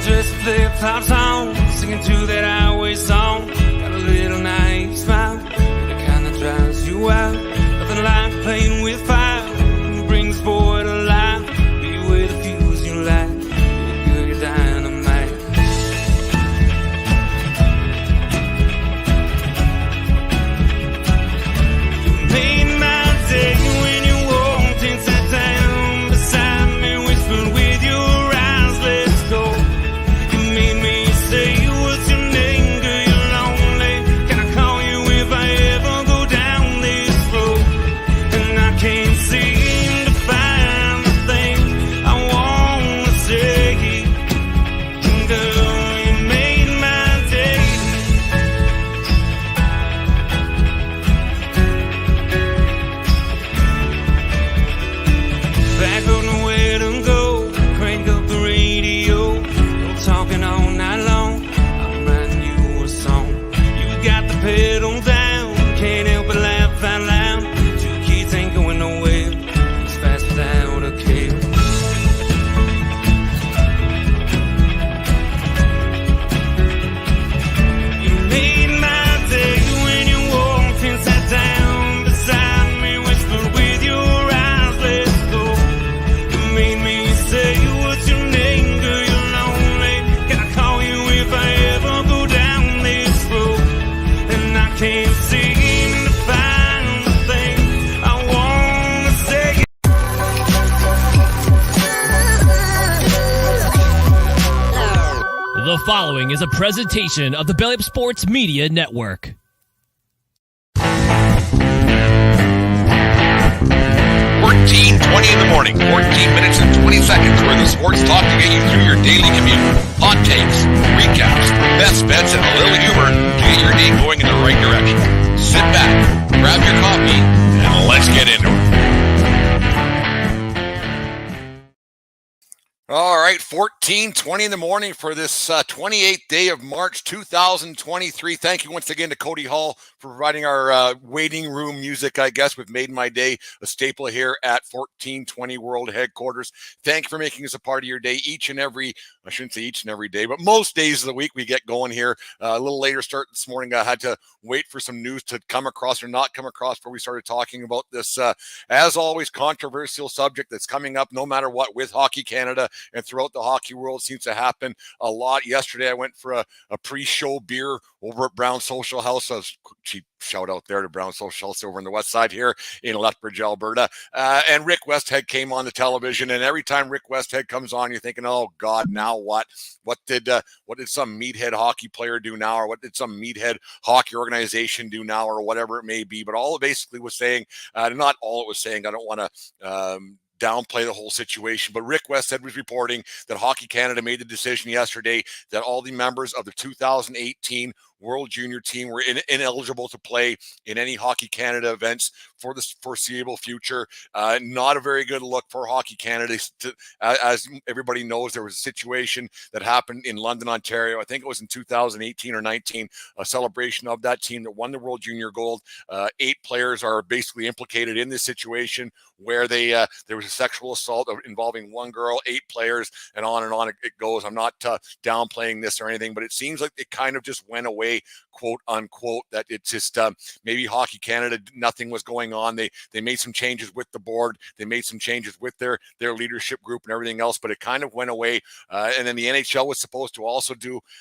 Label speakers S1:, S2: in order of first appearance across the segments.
S1: dress flip-flops on, singing to that highway song. Got a little naive smile, the kind that drives you out. Nothing like playing with fire, brings boy to life. Be with the fuse you light, good, you're dynamite. You made my day when you walked and sat down beside me, whispered with your eyes, let's go. You made me say, what's your name, girl, you're lonely. Can I call you if I ever go down this road? And I can't seem to find the thing I want to say. Girl, you made my day. Back on nowhere to go, crank up the radio. No talking all night long, I'm writing you a song. You got the pedal down, can't help but laugh out loud. Two kids ain't going nowhere, it's fast without a care. You made my day when you walked and sat down beside me, whispered with your eyes, let's go. You made me say, what's your name, girl, you're lonely. Can I call you if I ever go down this road? And I can't seem to find the thing I want to say.
S2: The following is a presentation of the Belly Up Sports Media Network.
S3: 14:20 in the morning, 14 minutes and 20 seconds worth of sports talk to get you through your daily commute. Hot takes, recaps, best bets, and a little humor to get your day going in the right direction. Sit back, grab your coffee, and let's get into it. All right, 14:20 in the morning for this 28th day of March 2023. Thank you once again to Cody Hall for providing our waiting room music, I guess, with Made My Day, a staple here at 1420 World Headquarters. Thank you for making us a part of your day each and every, I shouldn't say each and every day, but most days of the week we get going here. A little later start this morning. I had to wait for some news to come across or not come across before we started talking about this, as always, controversial subject that's coming up no matter what with Hockey Canada and throughout the hockey world. Seems to happen a lot. Yesterday, I went for a pre-show beer over at Brown Social House. A cheap shout out there to Brown Social House over on the west side here in Lethbridge, Alberta. And Rick Westhead came on the television. And every time Rick Westhead comes on, you're thinking, oh, God, now what? What did some meathead hockey player do now? Or what did some meathead hockey organization do now? Or whatever it may be. But all it basically was saying, not all it was saying, I don't want to downplay the whole situation, but Rick Westhead was reporting that Hockey Canada made the decision yesterday that all the members of the 2018 World Junior team were ineligible to play in any Hockey Canada events for the foreseeable future. Not a very good look for Hockey Canada. As everybody knows, there was a situation that happened in London, Ontario. I think it was in 2018 or 19, a celebration of that team that won the World Junior Gold. 8 players are basically implicated in this situation where there was a sexual assault involving one girl, 8 players, and on it goes. I'm not downplaying this or anything, but it seems like it kind of just went away, quote unquote, that it's just maybe Hockey Canada, nothing was going on. They made some changes with the board. They made some changes with their leadership group and everything else, but it kind of went away. And then the NHL was supposed to also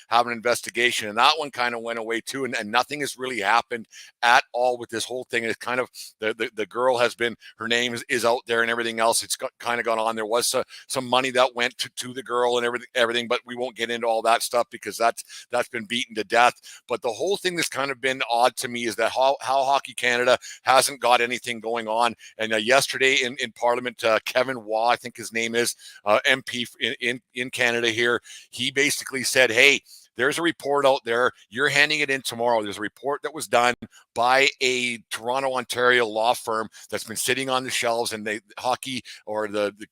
S3: have an investigation, and that one kind of went away too. And nothing has really happened at all with this whole thing. It's kind of the girl has been, her name is out there and everything else. It's kind of gone on. There was some money that went to the girl and everything, but we won't get into all that stuff because that's been beaten to death. But the whole thing that's kind of been odd to me is that how Hockey Canada hasn't got anything going on. And yesterday in Parliament, Kevin Waugh, I think his name is, MP in Canada here, he basically said, hey, there's a report out there. You're handing it in tomorrow. There's a report that was done by a Toronto, Ontario law firm that's been sitting on the shelves, and the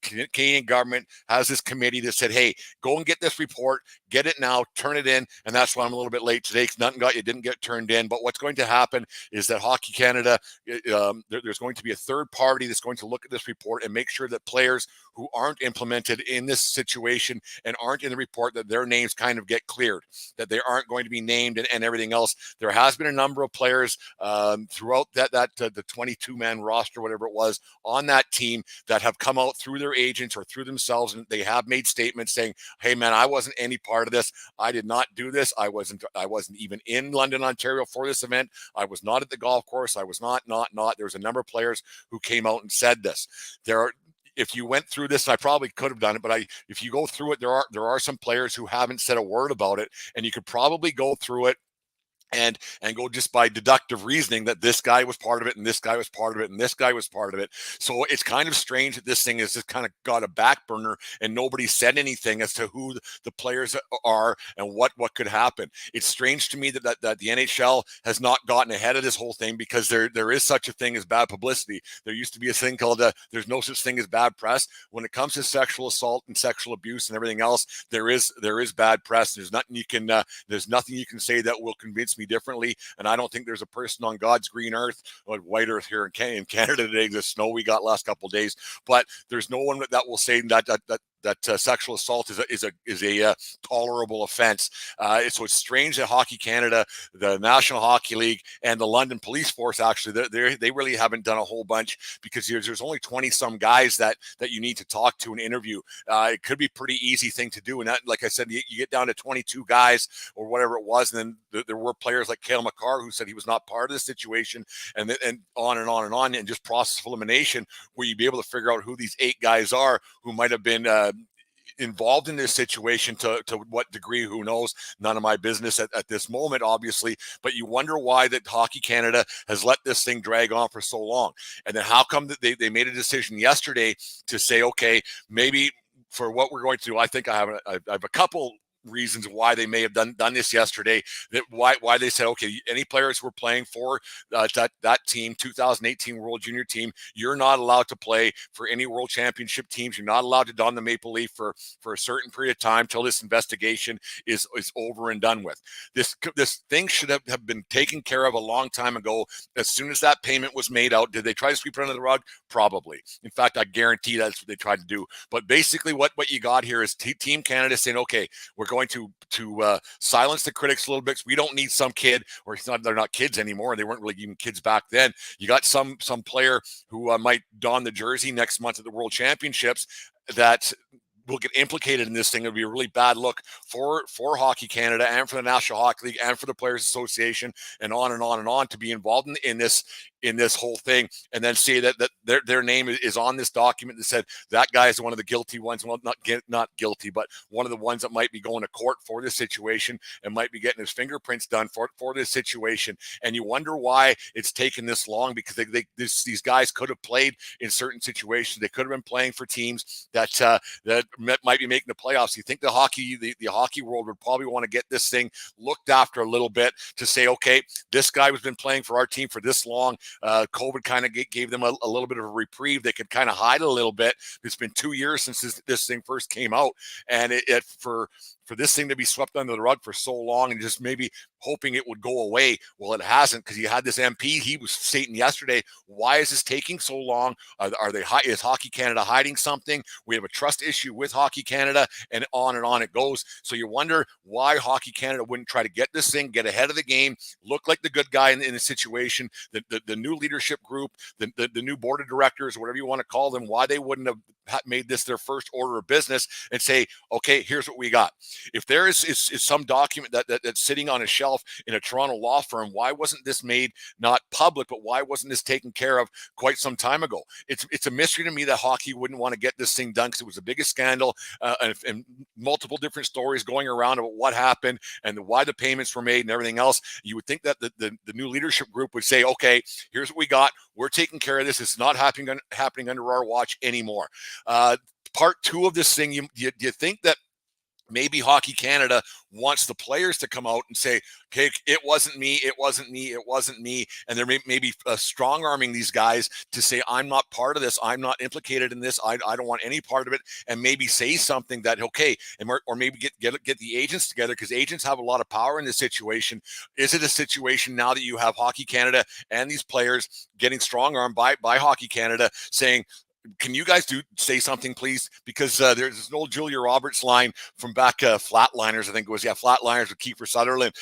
S3: Canadian government has this committee that said, hey, go and get this report, get it now, turn it in. And that's why I'm a little bit late today, because it didn't get turned in. But what's going to happen is that Hockey Canada, there's going to be a third party that's going to look at this report and make sure that players who aren't implemented in this situation and aren't in the report, that their names kind of get cleared, that they aren't going to be named and everything else. There has been a number of players throughout the 22-man roster, whatever it was, on that team that have come out through their agents or through themselves, and they have made statements saying, hey man, I wasn't any part of this. I did not do this. I wasn't even in London, Ontario for this event. I was not at the golf course. I was not. There's a number of players who came out and said this. If you went through this, I probably could have done it, but if you go through it, there are some players who haven't said a word about it, and you could probably go through it and go just by deductive reasoning that this guy was part of it and this guy was part of it and this guy was part of it. So it's kind of strange that this thing has just kind of got a back burner and nobody said anything as to who the players are and what could happen. It's strange to me that the NHL has not gotten ahead of this whole thing, because there is such a thing as bad publicity. There used to be a thing called there's no such thing as bad press. When it comes to sexual assault and sexual abuse and everything else, there is bad press. There's nothing you can say that will convince me differently, and I don't think there's a person on God's green earth, or white earth here in Canada today, the snow we got last couple of days, but there's no one that will say that sexual assault is a tolerable offense. So it's strange that Hockey Canada, the National Hockey League, and the London Police Force, actually, they really haven't done a whole bunch, because there's only 20-some guys that you need to talk to and interview. It could be a pretty easy thing to do, and that, like I said, you get down to 22 guys or whatever it was, and then there were players like Cale Makar who said he was not part of the situation, and on and on and on, and just process of elimination, where you'd be able to figure out who these 8 guys are who might have been involved in this situation. To what degree, who knows? None of my business at this moment, obviously, but you wonder why that Hockey Canada has let this thing drag on for so long. And then how come that they made a decision yesterday to say, okay, maybe for what we're going to do, I think I have a couple reasons why they may have done this yesterday, that why they said, okay, any players who are playing for that team, 2018 World Junior team, you're not allowed to play for any World Championship teams. You're not allowed to don the maple leaf for a certain period of time till this investigation is over and done with. This thing should have been taken care of a long time ago. As soon as that payment was made out, did they try to sweep it under the rug? Probably. In fact, I guarantee that's what they tried to do. But basically what you got here is Team Canada saying, okay, we're going to silence the critics a little bit. So we don't need some kid, or they're not kids anymore. They weren't really even kids back then. You got some player who might don the jersey next month at the World Championships that will get implicated in this thing. It'll be a really bad look for Hockey Canada and for the National Hockey League and for the Players Association and on and on and on to be involved in this whole thing, and then say that their name is on this document that said that guy is one of the guilty ones. Well, not guilty, but one of the ones that might be going to court for this situation and might be getting his fingerprints done for this situation. And you wonder why it's taken this long, because these guys could have played in certain situations. They could have been playing for teams that might be making the playoffs. You think the hockey world would probably want to get this thing looked after a little bit, to say, okay, this guy has been playing for our team for this long. COVID kind of gave them a little bit of a reprieve. They could kind of hide a little bit. It's been 2 years since this thing first came out, and for this thing to be swept under the rug for so long and just maybe hoping it would go away. Well, it hasn't, because you had this MP. He was stating yesterday, why is this taking so long? Is Hockey Canada hiding something? We have a trust issue with Hockey Canada, and on it goes. So you wonder why Hockey Canada wouldn't try to get this thing, get ahead of the game, look like the good guy in the situation, the new leadership group, the new board of directors, whatever you want to call them, why they wouldn't have made this their first order of business and say, okay, here's what we got. If there is some document that's sitting on a shelf in a Toronto law firm, why wasn't this made not public, but why wasn't this taken care of quite some time ago? It's a mystery to me that hockey wouldn't want to get this thing done, because it was the biggest scandal, and multiple different stories going around about what happened and why the payments were made and everything else. You would think that the new leadership group would say, okay, here's what we got. We're taking care of this. It's not happening under our watch anymore. Part 2 of this thing, do you think that maybe Hockey Canada wants the players to come out and say, okay, it wasn't me, and they're maybe strong-arming these guys to say, I'm not part of this, I'm not implicated in this, I don't want any part of it, and maybe say something that, okay, or maybe get the agents together, because agents have a lot of power in this situation. Is it a situation now that you have Hockey Canada and these players getting strong-armed by Hockey Canada saying, can you guys say something, please? Because there's an old Julia Roberts line from back Flatliners, I think it was. Yeah, Flatliners with Kiefer Sutherland.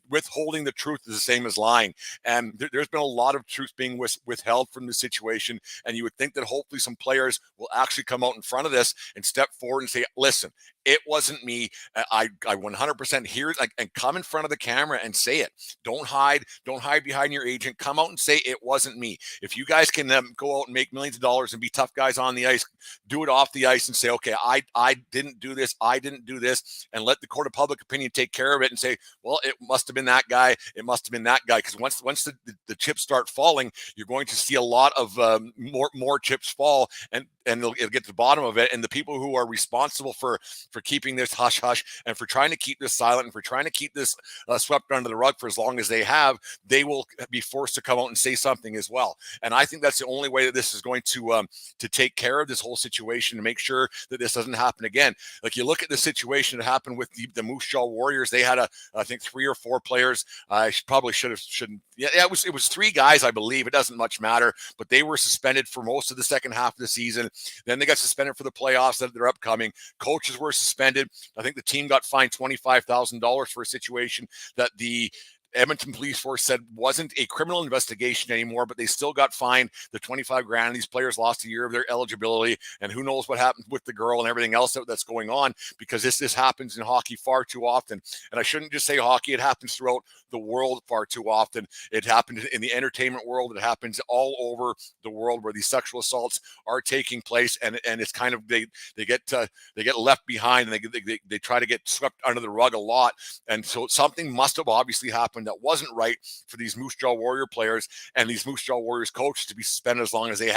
S3: Withholding the truth is the same as lying. And there's been a lot of truth being withheld from the situation. And you would think that hopefully some players will actually come out in front of this and step forward and say, listen, it wasn't me. I 100% hear it, and come in front of the camera and say it. Don't hide. Don't hide behind your agent. Come out and say it wasn't me. If you guys can go out and make millions of dollars and be tough guys on the ice, do it off the ice and say, okay, I didn't do this. I didn't do this, and let the court of public opinion take care of it and say, well, it must have been that guy. It must have been that guy. Because once the chips start falling, you're going to see a lot of more chips fall, and it'll get to the bottom of it. And the people who are responsible for keeping this hush hush and for trying to keep this silent and for trying to keep this swept under the rug for as long as they have, they will be forced to come out and say something as well. And I think that's the only way that this is going to take care of this whole situation and make sure that this doesn't happen again. Like, you look at the situation that happened with the Moose Jaw Warriors. They had I think 3 or 4 players. I shouldn't. Yeah, it was 3 guys, I believe. It doesn't much matter, but they were suspended for most of the second half of the season. Then they got suspended for the playoffs that they're upcoming. Coaches were suspended. I think the team got fined $25,000 for a situation that the Edmonton Police Force said wasn't a criminal investigation anymore, but they still got fined the $25,000. These players lost a year of their eligibility, and who knows what happened with the girl and everything else that's going on, because this happens in hockey far too often. And I shouldn't just say hockey; it happens throughout the world far too often. It happened in the entertainment world. It happens all over the world where these sexual assaults are taking place, and it's kind of they get left behind, and they try to get swept under the rug a lot. And so something must have obviously happened that wasn't right for these Moose Jaw Warrior players and these Moose Jaw Warriors coaches to be suspended as long as they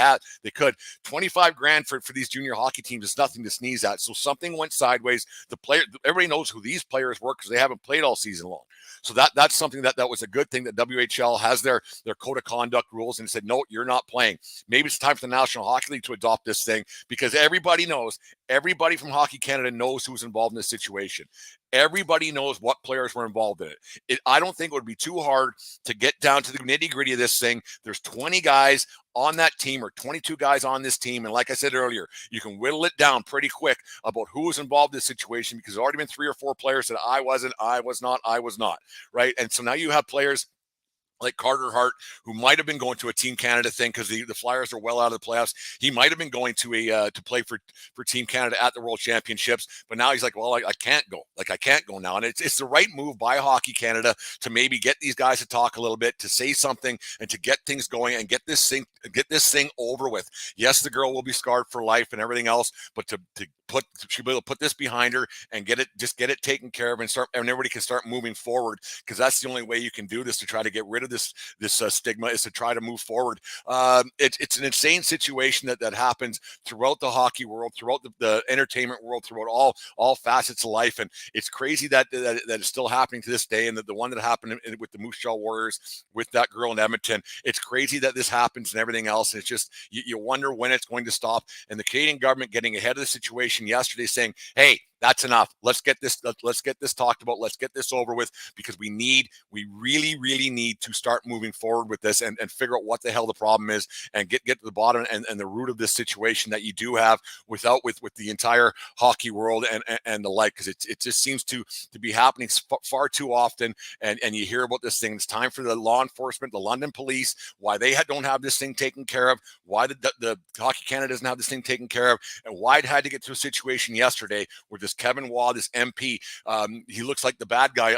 S3: could. $25,000 for these junior hockey teams is nothing to sneeze at. So something went sideways. Everybody knows who these players were because they haven't played all season long. So that's something that was a good thing, that WHL has their code of conduct rules and said, no, you're not playing. Maybe it's time for the National Hockey League to adopt this thing, because everybody from Hockey Canada knows who's involved in this situation. Everybody knows what players were involved in it. I don't think it would be too hard to get down to the nitty-gritty of this thing. There's 20 guys on that team, or 22 guys on this team. And like I said earlier, you can whittle it down pretty quick about who was involved in this situation, because there's already been 3 or 4 players that I wasn't, I was not, right? And so now you have players like Carter Hart, who might have been going to a Team Canada thing because the Flyers are well out of the playoffs. He might have been going to play for Team Canada at the World Championships, but now he's like, well, I can't go. I can't go now. And it's the right move by Hockey Canada to maybe get these guys to talk a little bit, to say something, and to get things going and get this thing over with. Yes, the girl will be scarred for life and everything else, but she'll be able to put this behind her and get it taken care of, and everybody can start moving forward, because that's the only way you can do this, to try to get rid of this stigma, is to try to move forward. It's an insane situation that happens throughout the hockey world, throughout the entertainment world, throughout all facets of life, and it's crazy that is still happening to this day. And the one that happened with the Moose Jaw Warriors, with that girl in Edmonton, it's crazy that this happens and everything else. And it's just you wonder when it's going to stop. And the Canadian government getting ahead of the situation yesterday, saying, hey, that's enough. Let's get this talked about. Let's get this over with, because we really, really need to start moving forward with this and figure out what the hell the problem is, and get to the bottom and the root of this situation that you do have with the entire hockey world and the like, because it just seems to be happening far too often. And you hear about this thing. It's time for the law enforcement, the London police, why they don't have this thing taken care of, why the Hockey Canada doesn't have this thing taken care of, and why it had to get to a situation yesterday where this Kevin Waugh, this MP, he looks like the bad guy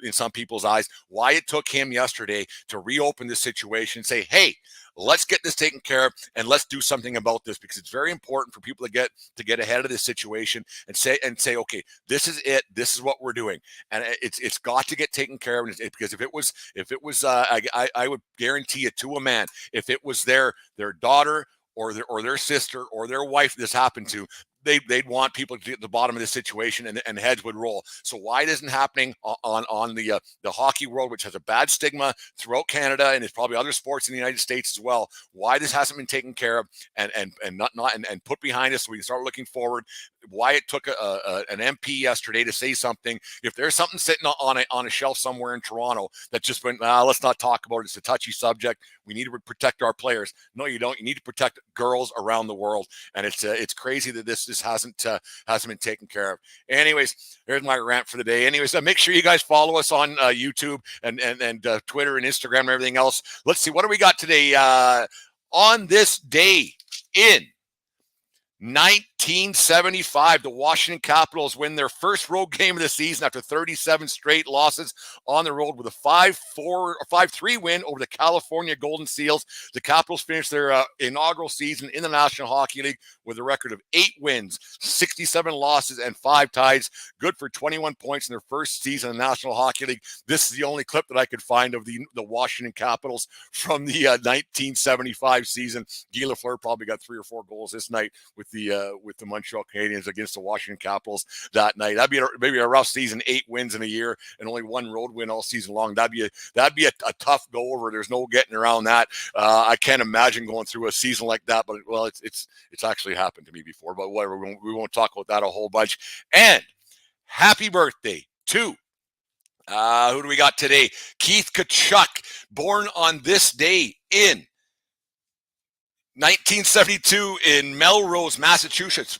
S3: in some people's eyes. Why it took him yesterday to reopen this situation and say, hey, let's get this taken care of and let's do something about this, because it's very important for people to get ahead of this situation and say, okay, this is it. This is what we're doing. And it's got to get taken care of, because if it was, I would guarantee it to a man, if it was their daughter or their sister or their wife this happened to, they'd want people to get to the bottom of this situation, and heads would roll. So why it isn't happening on the hockey world, which has a bad stigma throughout Canada, and it's probably other sports in the United States as well, why this hasn't been taken care of and put behind us so we can start looking forward. Why it took an MP yesterday to say something. If there's something sitting on a shelf somewhere in Toronto that just went, let's not talk about it, it's a touchy subject, we need to protect our players. No, you don't. You need to protect girls around the world, and it's crazy that this hasn't been taken care of. Anyways, there's my rant for the day. Anyways, make sure you guys follow us on YouTube and Twitter and Instagram and everything else. Let's see, what do we got today? On this day in 1975, the Washington Capitals win their first road game of the season after 37 straight losses on the road with a 5-3 win over the California Golden Seals. The Capitals finished their inaugural season in the National Hockey League with a record of 8 wins, 67 losses, and 5 ties. Good for 21 points in their first season in the National Hockey League. This is the only clip that I could find of the Washington Capitals from the 1975 season. Guy Lafleur probably got 3 or 4 goals this night with the Montreal Canadiens against the Washington Capitals that night. That'd be maybe a rough season, 8 wins in a year and only 1 road win all season long. That'd be a tough go over. There's no getting around that. I can't imagine going through a season like that, but it's actually happened to me before. But whatever, we won't talk about that a whole bunch. And happy birthday to who do we got today? Keith Tkachuk, born on this day in 1972 in Melrose, Massachusetts.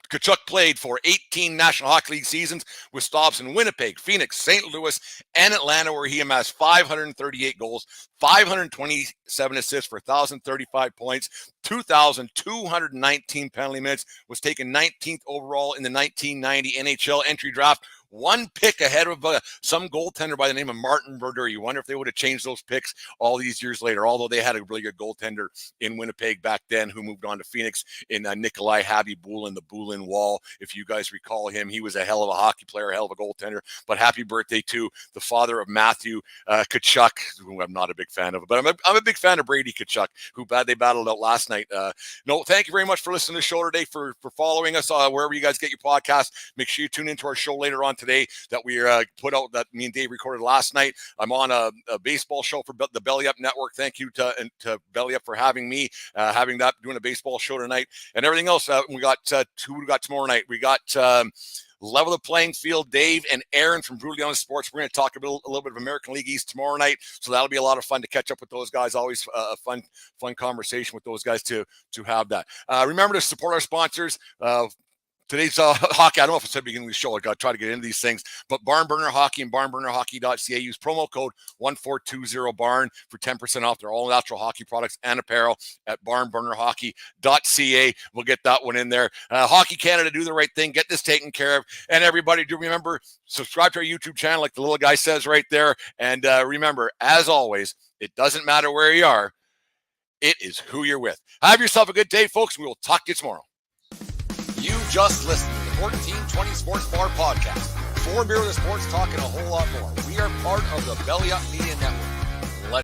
S3: Tkachuk played for 18 National Hockey League seasons with stops in Winnipeg, Phoenix, St. Louis, and Atlanta, where he amassed 538 goals, 527 assists for 1,035 points, 2,219 penalty minutes, was taken 19th overall in the 1990 NHL entry draft. 1 pick ahead of some goaltender by the name of Martin Brodeur. You wonder if they would have changed those picks all these years later, although they had a really good goaltender in Winnipeg back then who moved on to Phoenix in Nikolai Khabibulin, the Bulin Wall. If you guys recall him, he was a hell of a hockey player, a hell of a goaltender. But happy birthday to the father of Matthew Tkachuk, who I'm not a big fan of. But I'm a big fan of Brady Tkachuk, who they battled out last night. Thank you very much for listening to the show today, for following us wherever you guys get your podcast. Make sure you tune into our show later on today that we put out, that me and Dave recorded last night. I'm on a baseball show for the Belly Up Network. Thank you to Belly Up for having me, doing a baseball show tonight, and everything else. We got who we got tomorrow night. We got Level the Playing Field, Dave and Aaron from Brutally Honest Sports. We're going to talk a little bit of American League East tomorrow night, so that'll be a lot of fun to catch up with those guys. Always a fun conversation with those guys to have that. Remember to support our sponsors. Today's hockey, I don't know if I said at the beginning of the show, I got to try to get into these things, but Barn Burner Hockey and barnburnerhockey.ca. Use promo code 1420BARN for 10% off their all-natural hockey products and apparel at barnburnerhockey.ca. We'll get that one in there. Hockey Canada, do the right thing. Get this taken care of. And everybody, do remember, subscribe to our YouTube channel like the little guy says right there. And remember, as always, it doesn't matter where you are. It is who you're with. Have yourself a good day, folks. We will talk to you tomorrow. You just listened to the 1420 Sports Bar Podcast. 4 beer with sports talking a whole lot more. We are part of the Belly Up Media Network.